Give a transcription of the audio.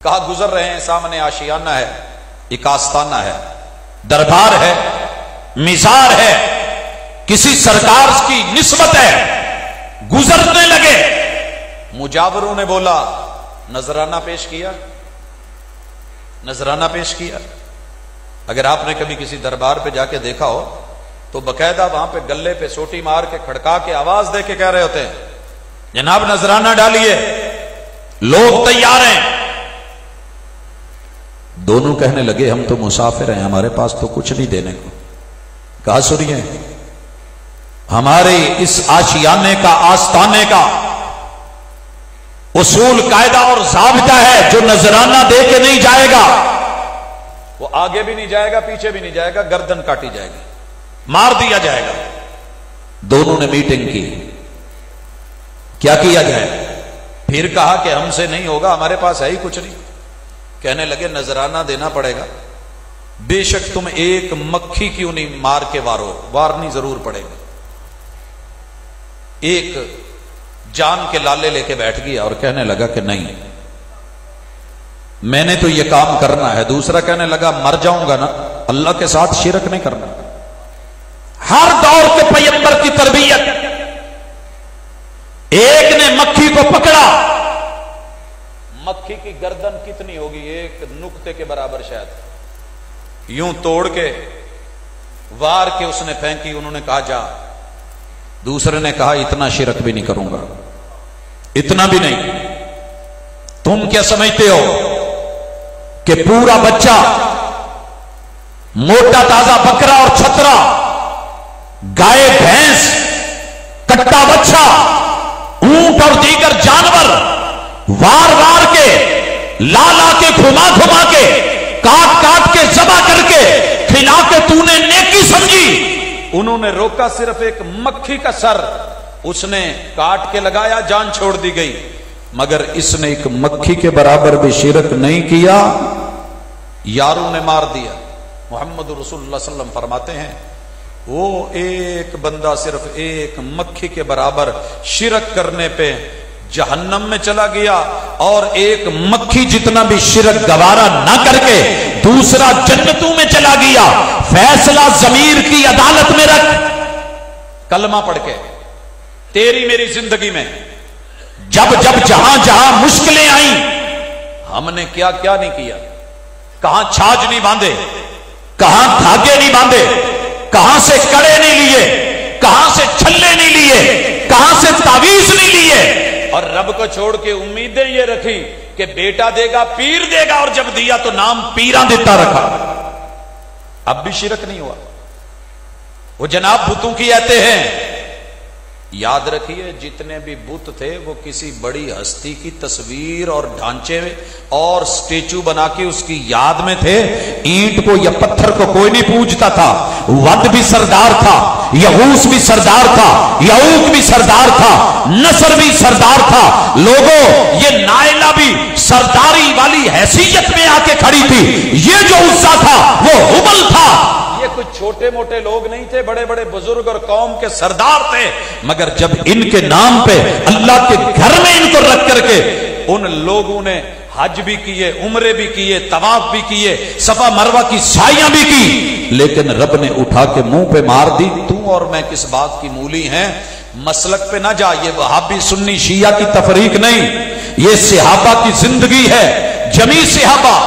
کہا گزر رہے ہیں، سامنے آشیانہ ہے، ایک آستانہ ہے، دربار ہے، مزار ہے، کسی سرکار کی نسبت ہے، گزرنے لگے۔ مجاوروں نے بولا نذرانہ پیش کیا، نذرانہ پیش کیا۔ اگر آپ نے کبھی کسی دربار پہ جا کے دیکھا ہو تو باقاعدہ وہاں پہ گلے پہ سوٹی مار کے کھڑکا کے آواز دے کے کہہ رہے ہوتے ہیں جناب نذرانہ ڈالیے، لوگ تیار ہیں۔ دونوں کہنے لگے ہم تو مسافر ہیں، ہمارے پاس تو کچھ نہیں دینے کو۔ کہا سنیے، ہمارے اس آشیانے کا، آستانے کا اصول، قاعدہ اور ضابطہ ہے، جو نذرانہ دے کے نہیں جائے گا وہ آگے بھی نہیں جائے گا، پیچھے بھی نہیں جائے گا، گردن کاٹی جائے گی، مار دیا جائے گا۔ دونوں نے میٹنگ کی، کیا کیا جائے؟ پھر کہا کہ ہم سے نہیں ہوگا، ہمارے پاس ہے ہی کچھ نہیں۔ کہنے لگے نذرانہ دینا پڑے گا، بے شک تم ایک مکھی کیوں نہیں مار کے وارنی ضرور پڑے گی۔ ایک جان کے لالے لے کے بیٹھ گیا اور کہنے لگا کہ نہیں، میں نے تو یہ کام کرنا ہے۔ دوسرا کہنے لگا مر جاؤں گا نا، اللہ کے ساتھ شرک نہیں کرنا۔ ہر دور کے پیغمبر کی تربیت، ایک نے مکھی کو پکڑا، مکھی کی گردن کتنی ہوگی؟ ایک نقطے کے برابر شاید، یوں توڑ کے وار کے اس نے پھینکی۔ انہوں نے کہا جا۔ دوسرے نے کہا اتنا شرک بھی نہیں کروں گا، اتنا بھی نہیں۔ تم کیا سمجھتے ہو کہ پورا بچہ، موٹا تازہ بکرا اور چھترا، گائے بھینس، کٹا بچہ، اونٹ اور دیگر جانور وار وار کے، لا لا کے، گھما گھما کے، کاٹ کاٹ کے، ذبح کر کے کھلا کے تو نے نیکی سمجھی؟ انہوں نے روکا صرف ایک مکھی کا سر، اس نے کاٹ کے لگایا، جان چھوڑ دی گئی، مگر اس نے ایک مکھی کے برابر بھی شرک نہیں کیا، یاروں نے مار دیا۔ محمد رسول اللہ صلی اللہ علیہ وسلم فرماتے ہیں وہ ایک بندہ صرف ایک مکھی کے برابر شرک کرنے پہ جہنم میں چلا گیا، اور ایک مکھی جتنا بھی شرک گوارا نہ کر کے دوسرا جنتوں میں چلا گیا۔ فیصلہ ضمیر کی عدالت میں رکھ، کلمہ پڑھ کے تیری میری زندگی میں جب جب جہاں جہاں مشکلیں آئیں، ہم نے کیا کیا نہیں کیا، کہاں چھاج نہیں باندھے، کہاں دھاگے نہیں باندھے، کہاں سے کڑے نہیں لیے، کہاں سے چھلے نہیں لیے، کہاں سے تعویذ نہیں لیے، اور رب کو چھوڑ کے امیدیں یہ رکھی کہ بیٹا دے گا، پیر دے گا، اور جب دیا تو نام پیراں دیتا رکھا۔ اب بھی شرک نہیں ہوا۔ وہ جناب بتوں کی آتے ہیں، یاد رکھیے جتنے بھی بت تھے وہ کسی بڑی ہستی کی تصویر اور ڈھانچے اور سٹیچو بنا کے اس کی یاد میں تھے۔ اینٹ کو یا پتھر کو کوئی نہیں پوجتا تھا۔ ود بھی سردار تھا، یغوث بھی سردار تھا، یعوق بھی سردار تھا، نصر بھی سردار تھا۔ لوگوں، یہ نائلہ بھی سرداری والی حیثیت میں آ کے کھڑی تھی۔ یہ جو عزا تھا وہ ہبل تھا۔ یہ کچھ چھوٹے موٹے لوگ نہیں تھے، بڑے بڑے بزرگ اور قوم کے سردار تھے، مگر جب ان کے نام پہ اللہ کے گھر میں ان کو رکھ کر کے ان لوگوں نے حج بھی کیے، عمرے بھی کیے، طواف بھی کیے، صفا مروہ کی سائیاں بھی کی، لیکن رب نے اٹھا کے منہ پہ مار دی۔ تو اور میں کس بات کی مولی ہیں؟ مسلک پہ نہ جا، یہ وہابی سنی شیعہ کی تفریق نہیں، یہ صحابہ کی زندگی ہے، جمیع صحابہ